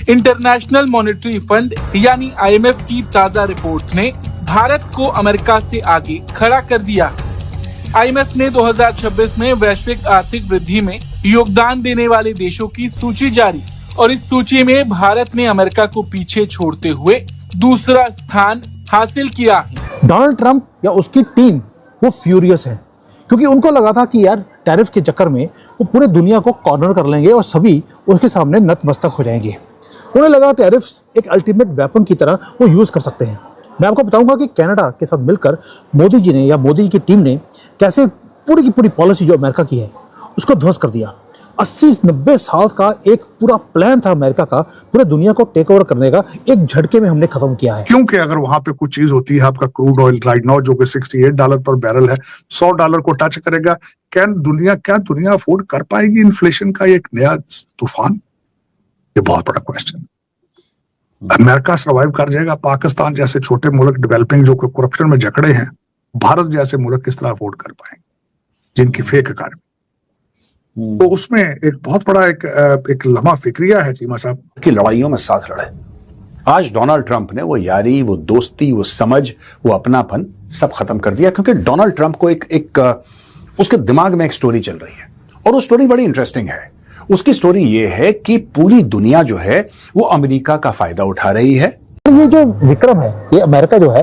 International monetary fund यानी IMF की ताजा रिपोर्ट ने भारत को अमेरिका से आगे खड़ा कर दिया। IMF ने 2026 में वैश्विक आर्थिक वृद्धि में योगदान देने वाले देशों की सूची जारी और इस सूची में भारत ने अमेरिका को पीछे छोड़ते हुए दूसरा स्थान हासिल किया है। डोनाल्ड ट्रंप या उसकी टीम वो फ्यूरियस है क्योंकि उनको लगा था कि यार टैरिफ के चक्कर में वो पूरे दुनिया को कॉर्नर कर लेंगे और सभी उसके सामने नतमस्तक हो जाएंगे। उन्हें लगा टैरिफ एक अल्टीमेट वेपन की तरह वो यूज़ कर सकते हैं। मैं आपको बताऊंगा कि कनाडा के साथ मिलकर मोदी जी ने या मोदी जी की टीम ने कैसे पूरी की पूरी पॉलिसी जो अमेरिका की है उसको ध्वस्त कर दिया। 80-90 साल का एक पूरा प्लान था अमेरिका का पूरे दुनिया को टेक ओवर करने का, एक झटके में हमने खत्म किया है। क्योंकि अगर वहां पे कुछ चीज होती है, आपका क्रूड ऑयल राइट नाउ जो कि $68 पर बैरल है, $100 को टच करेगा, क्या दुनिया अफोर्ड कर पाएगी इन्फ्लेशन का एक नया तूफान? ये बहुत बड़ा क्वेश्चन। अमेरिका सर्वाइव कर जाएगा? पाकिस्तान जैसे छोटे मुल्क डेवलपिंग जो करप्शन में जकड़े हैं, भारत जैसे मुल्क किस तरह अफोर्ड कर पाएंगे जिनकी फेक इकॉनमी? तो उसमें एक बहुत बड़ा एक लम्हा फिक्रिया है चीमा साहब की लड़ाइयों में साथ लड़े। आज डोनाल्ड ट्रंप ने वो यारी, वो दोस्ती, वो समझ, वो अपनापन सब खत्म कर दिया क्योंकि डोनाल्ड ट्रंप को उसके दिमाग में एक स्टोरी चल रही है और वो स्टोरी बड़ी इंटरेस्टिंग है। उसकी स्टोरी ये है कि पूरी दुनिया जो है वो अमेरिका का फायदा उठा रही है। ये जो विक्रम है, ये अमेरिका जो है,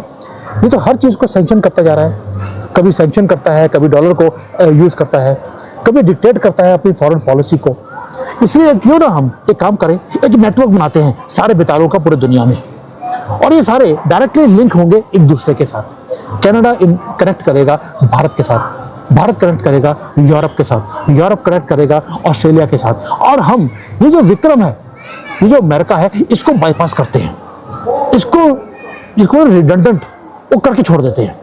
ये तो हर चीज को सैंक्शन करता जा रहा है। कभी सैंक्शन करता है, कभी डॉलर को यूज करता है, कभी डिक्टेट करता है अपनी फॉरेन पॉलिसी को। इसलिए क्यों ना हम एक काम करें, एक नेटवर्क बनाते हैं सारे बेतालों का पूरे दुनिया में, और ये सारे डायरेक्टली लिंक होंगे एक दूसरे के साथ। कनाडा कनेक्ट करेगा भारत के साथ, भारत कनेक्ट करेगा यूरोप के साथ, यूरोप कनेक्ट करेगा ऑस्ट्रेलिया के साथ, और हम ये जो विक्रम है, ये जो अमेरिका है, इसको बाईपास करते हैं, इसको रिडंडेंट वो करके छोड़ देते हैं।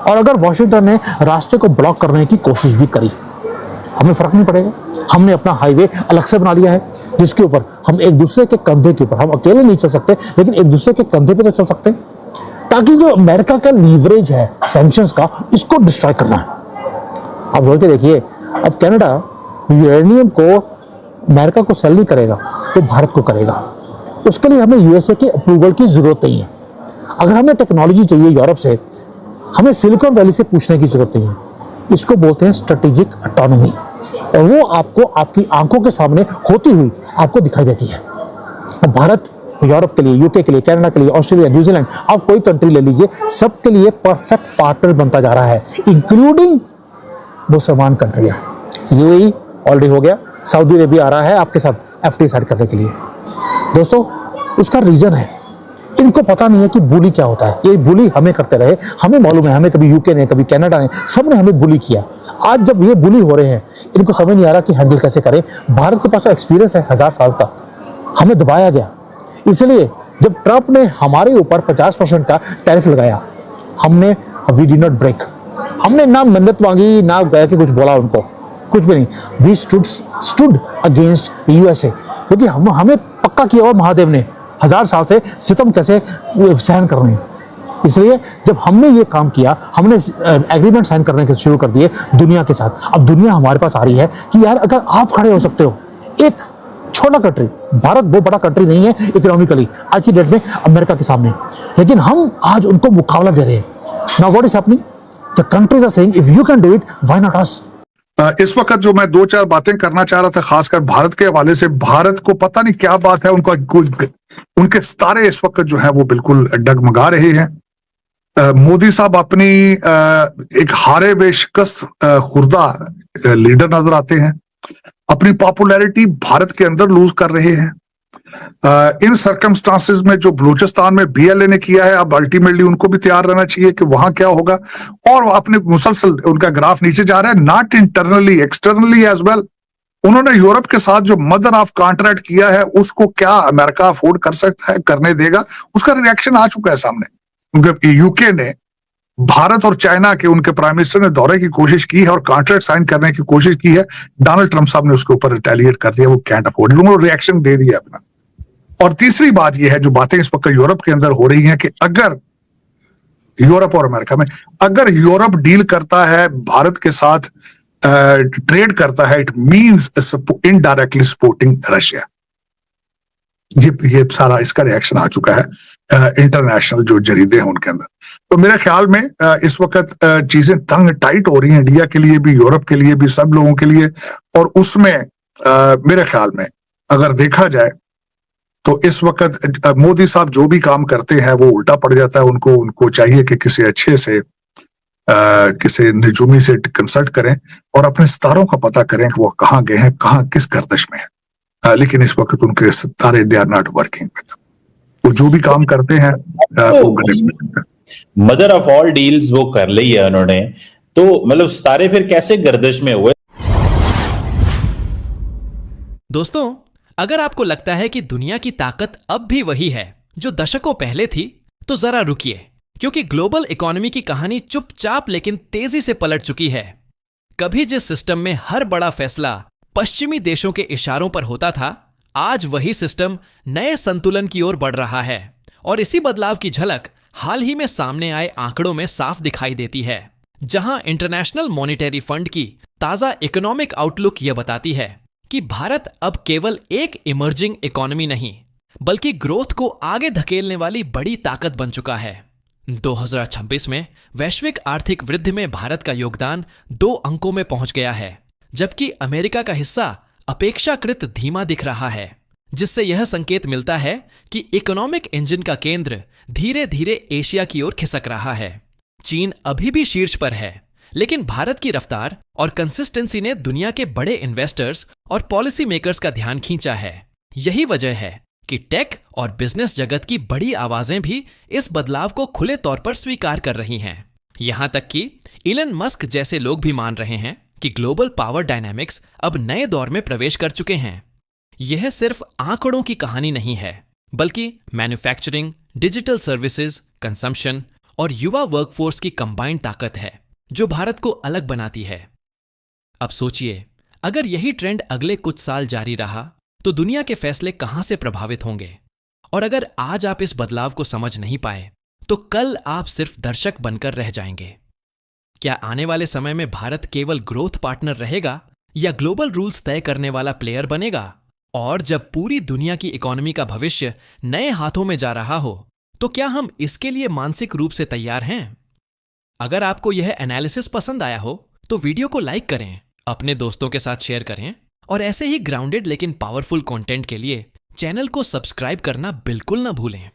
और अगर वॉशिंगटन ने रास्ते को ब्लॉक करने की कोशिश भी करी, हमें फर्क नहीं पड़ेगा। हमने अपना हाईवे अलग से बना लिया है जिसके ऊपर हम एक दूसरे के कंधे के ऊपर, हम अकेले नहीं चल सकते लेकिन एक दूसरे के कंधे पे तो चल सकते हैं, ताकि जो अमेरिका का लीवरेज है सैंक्शंस का, इसको डिस्ट्रॉय करना है। आप बोल के देखिए, अब कनाडा यूरेनियम को अमेरिका को सेल नहीं करेगा तो भारत को करेगा। उसके लिए हमें यूएसए की अप्रूवल की जरूरत नहीं है। अगर हमें टेक्नोलॉजी चाहिए यूरोप से, हमें सिलिकॉन वैली से पूछने की जरूरत नहीं है। इसको बोलते हैं स्ट्रेटेजिक ऑटोनॉमी, और वो आपको आपकी आंखों के सामने होती हुई आपको दिखाई देती है। भारत यूरोप के लिए, यूके के लिए, कनाडा के लिए, ऑस्ट्रेलिया, न्यूजीलैंड, आप कोई कंट्री ले लीजिए, सबके लिए परफेक्ट पार्टनर बनता जा रहा है, इंक्लूडिंग मुसलमान कंट्रियां। यूएई ऑलरेडी हो गया, सऊदी अरेबिया आ रहा है आपके साथ FTA साइन करने के लिए। दोस्तों, उसका रीजन है, इनको पता नहीं है कि बुली क्या होता है। ये बुली हमें करते रहे, हमें मालूम है, हमें कभी यूके ने, कभी कनाडा ने, सब ने हमें बुली किया। आज जब ये बुली हो रहे हैं, इनको समझ नहीं आ रहा कि हैंडल कैसे करें। भारत के पास तो एक्सपीरियंस है 1000 साल का, हमें दबाया गया। इसलिए जब ट्रंप ने हमारे ऊपर 50% का टैरिफ लगाया, हमने वी डिड नॉट ब्रेक। हमने ना मन्नत मांगी, ना गया कि कुछ बोला उनको, कुछ भी नहीं। वी स्टूड अगेंस्ट यूएसए, क्योंकि हमें पक्का किया हुआ महादेव ने 1000 साल से सितम कैसे सहन करने हैं। इसलिए जब हमने ये काम किया, हमने एग्रीमेंट साइन करने के शुरू कर दिए दुनिया के साथ। अब दुनिया हमारे पास आ रही है कि यार अगर आप खड़े हो सकते हो, एक छोटा कंट्री, भारत वो बड़ा कंट्री नहीं है इकोनॉमिकली आज की डेट में अमेरिका के सामने, लेकिन हम आज उनको मुकाबला दे रहे हैं। Now what is happening? The countries are saying if you can do it, why not us? इस वक्त जो मैं 2-4 बातें करना चाह रहा था, खासकर भारत के हवाले से। भारत को पता नहीं क्या बात है, उनके सितारे इस वक्त जो है वो बिल्कुल डगमगा रहे हैं। मोदी साहब अपनी एक हारे वे शिकस्त खुर्दा लीडर नजर आते हैं, अपनी पॉपुलैरिटी भारत के अंदर लूज कर रहे हैं। इन सर्कमस्टांसेस में जो बलूचिस्तान में BLA ने किया है, अब अल्टीमेटली उनको भी तैयार रहना चाहिए कि वहां क्या होगा। और अपने मुसलसल उनका ग्राफ नीचे जा रहा है, not internally, externally as well. उन्होंने यूरोप के साथ जो मदर ऑफ कॉन्ट्रैक्ट किया है, उसको क्या अमेरिका अफोर्ड कर सकता है, करने देगा? उसका रिएक्शन आ चुका है सामने। क्योंकि यूके ने भारत और चाइना के उनके प्राइम मिनिस्टर ने दौरे की कोशिश की है और कॉन्ट्रैक्ट साइन करने की कोशिश की है। डोनाल्ड ट्रंप साहब ने उसके ऊपर रिटेलिएट कर दिया, वो कैंट अफोर्ड, उन्होंने रिएक्शन दे दिया अपना। और तीसरी बात यह है, जो बातें इस वक्त यूरोप के अंदर हो रही हैं, कि अगर यूरोप और अमेरिका में, अगर यूरोप डील करता है भारत के साथ, ट्रेड करता है, it means indirectly supporting Russia. ये सारा इसका रिएक्शन आ चुका है इंटरनेशनल जो जरीदे हैं उनके अंदर। तो मेरे ख्याल में इस वक्त चीजें तंग टाइट हो रही हैं, इंडिया के लिए भी, यूरोप के लिए भी, सब लोगों के लिए। और उसमें मेरे ख्याल में अगर देखा जाए तो इस वक्त मोदी साहब जो भी काम करते हैं वो उल्टा पड़ जाता है। उनको चाहिए कि किसी अच्छे से किसी निजुमी से कंसल्ट करें और अपने सितारों का पता करें कि वो कहाँ गए हैं, कहाँ किस गर्दिश में है। लेकिन इस वक्त उनके सितारे दे आर नॉट वर्किंग। वो जो भी काम करते हैं वो गलत। मदर ऑफ ऑल डील्स वो कर ली है उन्होंने, तो मतलब सितारे फिर कैसे गर्दिश में हुए? दोस्तों, अगर आपको लगता है कि दुनिया की ताकत अब भी वही है जो दशकों पहले थी, तो जरा रुकिए, क्योंकि ग्लोबल इकोनॉमी की कहानी चुपचाप लेकिन तेजी से पलट चुकी है। कभी जिस सिस्टम में हर बड़ा फैसला पश्चिमी देशों के इशारों पर होता था, आज वही सिस्टम नए संतुलन की ओर बढ़ रहा है। और इसी बदलाव की झलक हाल ही में सामने आए आंकड़ों में साफ दिखाई देती है, जहां इंटरनेशनल मॉनिटरी फंड की ताजा इकोनॉमिक आउटलुक यह बताती है कि भारत अब केवल एक इमर्जिंग इकोनॉमी नहीं, बल्कि ग्रोथ को आगे धकेलने वाली बड़ी ताकत बन चुका है। 2026 में वैश्विक आर्थिक वृद्धि में भारत का योगदान 2 अंकों में पहुंच गया है, जबकि अमेरिका का हिस्सा अपेक्षाकृत धीमा दिख रहा है, जिससे यह संकेत मिलता है कि इकोनॉमिक इंजन का केंद्र धीरे धीरे एशिया की ओर खिसक रहा है। चीन अभी भी शीर्ष पर है, लेकिन भारत की रफ्तार और कंसिस्टेंसी ने दुनिया के बड़े इन्वेस्टर्स और पॉलिसी मेकर्स का ध्यान खींचा है। यही वजह है कि टेक और बिजनेस जगत की बड़ी आवाजें भी इस बदलाव को खुले तौर पर स्वीकार कर रही हैं। यहां तक कि इलन मस्क जैसे लोग भी मान रहे हैं कि ग्लोबल पावर डायनामिक्स अब नए दौर में प्रवेश कर चुके हैं। यह सिर्फ आंकड़ों की कहानी नहीं है, बल्कि मैन्युफैक्चरिंग, डिजिटल सर्विसेज, कंजम्पशन और युवा वर्कफोर्स की कंबाइंड ताकत है जो भारत को अलग बनाती है। अब सोचिए, अगर यही ट्रेंड अगले कुछ साल जारी रहा तो दुनिया के फैसले कहां से प्रभावित होंगे? और अगर आज आप इस बदलाव को समझ नहीं पाए, तो कल आप सिर्फ दर्शक बनकर रह जाएंगे। क्या आने वाले समय में भारत केवल ग्रोथ पार्टनर रहेगा या ग्लोबल रूल्स तय करने वाला प्लेयर बनेगा? और जब पूरी दुनिया की इकोनॉमी का भविष्य नए हाथों में जा रहा हो, तो क्या हम इसके लिए मानसिक रूप से तैयार हैं? अगर आपको यह एनालिसिस पसंद आया हो तो वीडियो को लाइक करें, अपने दोस्तों के साथ शेयर करें और ऐसे ही ग्राउंडेड लेकिन पावरफुल कंटेंट के लिए चैनल को सब्सक्राइब करना बिल्कुल ना भूलें।